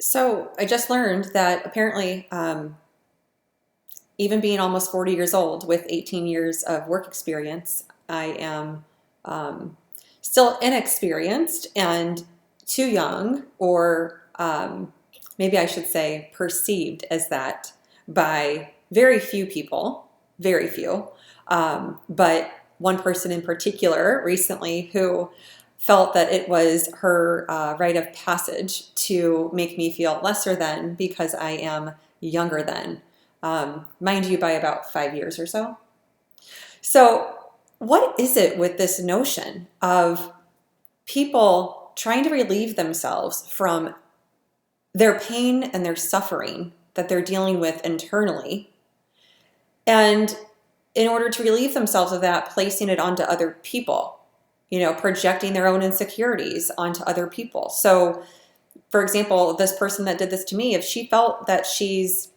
So I just learned that apparently, even being almost 40 years old with 18 years of work experience, I am still inexperienced and too young, or maybe I should say perceived as that by very few people, very few. But one person in particular recently who felt that it was her rite of passage to make me feel lesser than because I am younger than, mind you, by about 5 years or so. So, what is it with this notion of people trying to relieve themselves from their pain and their suffering that they're dealing with internally, and in order to relieve themselves of that, placing it onto other people, projecting their own insecurities onto other people? So, for example, this person that did this to me, if she felt that she's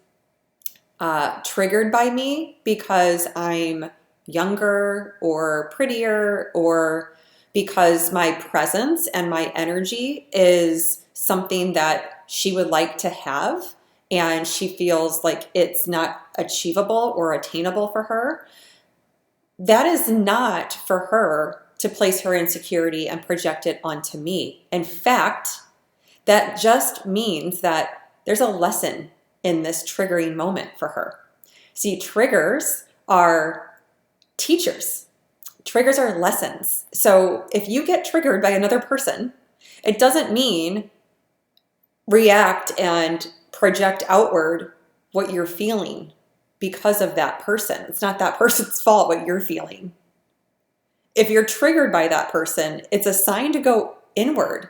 triggered by me because I'm younger or prettier, or because my presence and my energy is something that she would like to have, and she feels like it's not achievable or attainable for her, that is not for her to place her insecurity and project it onto me. In fact, that just means that there's a lesson in this triggering moment for her. See, triggers are teachers. Triggers are lessons. So if you get triggered by another person, it doesn't mean react and project outward what you're feeling because of that person. It's not that person's fault what you're feeling. If you're triggered by that person, it's a sign to go inward,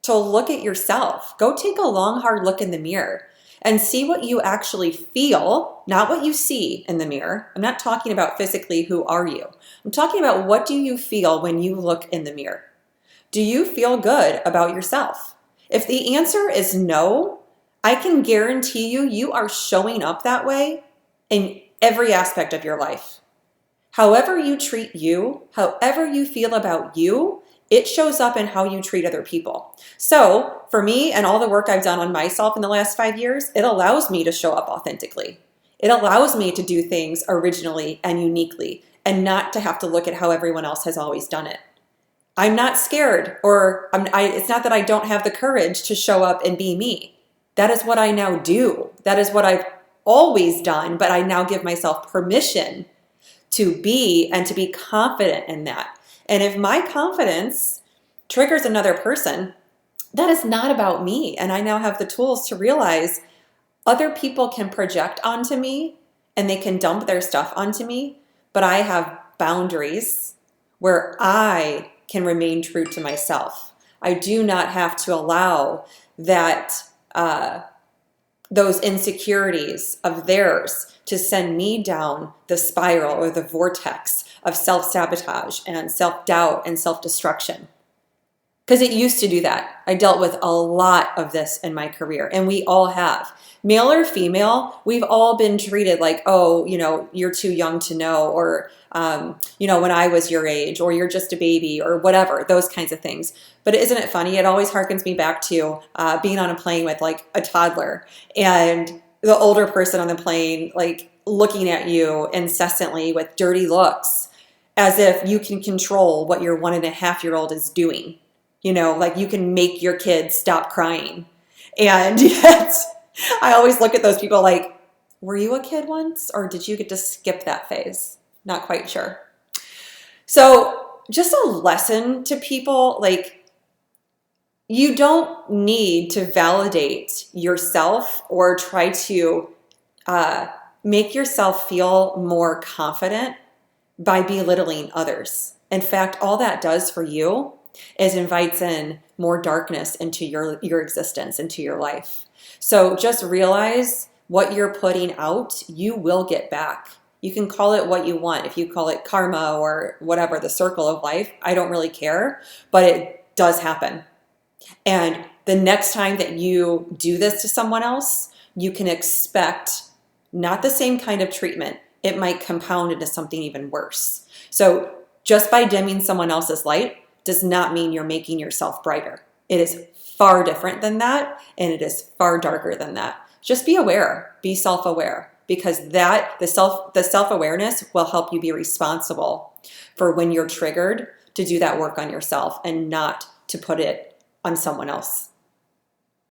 to look at yourself. Go take a long, hard look in the mirror and see what you actually feel, not what you see in the mirror. I'm not talking about physically, who are you? I'm talking about, what do you feel when you look in the mirror? Do you feel good about yourself? If the answer is no, I can guarantee you, you are showing up that way in every aspect of your life. However you treat you, however you feel about you, it shows up in how you treat other people. So for me and all the work I've done on myself in the last 5 years, it allows me to show up authentically. It allows me to do things originally and uniquely, and not to have to look at how everyone else has always done it. I'm not scared, or it's not that I don't have the courage to show up and be me. That is what I now do. That is what I've always done, but I now give myself permission to be, and to be confident in that. And if my confidence triggers another person, that is not about me. And I now have the tools to realize other people can project onto me and they can dump their stuff onto me, but I have boundaries where I can remain true to myself. I do not have to allow that those insecurities of theirs to send me down the spiral or the vortex of self-sabotage and self-doubt and self-destruction. Because it used to do that. I dealt with a lot of this in my career, and we all have. Male or female, we've all been treated like, oh, you're too young to know, or, when I was your age, or you're just a baby, or whatever, those kinds of things. But isn't it funny? It always harkens me back to being on a plane with like a toddler, and the older person on the plane, like looking at you incessantly with dirty looks, as if you can control what your 1.5-year-old is doing. Like you can make your kids stop crying. And yet, I always look at those people like, were you a kid once, or did you get to skip that phase? Not quite sure. So just a lesson to people, like, you don't need to validate yourself or try to make yourself feel more confident by belittling others. In fact, all that does for you is invites in more darkness into your existence, into your life. So just realize what you're putting out, you will get back. You can call it what you want. If you call it karma or whatever, the circle of life, I don't really care, but it does happen. And the next time that you do this to someone else, you can expect not the same kind of treatment. It might compound into something even worse. So just by dimming someone else's light does not mean you're making yourself brighter. It is far different than that, and it is far darker than that. Just be aware, be self-aware, because the self-awareness will help you be responsible for when you're triggered to do that work on yourself and not to put it on someone else.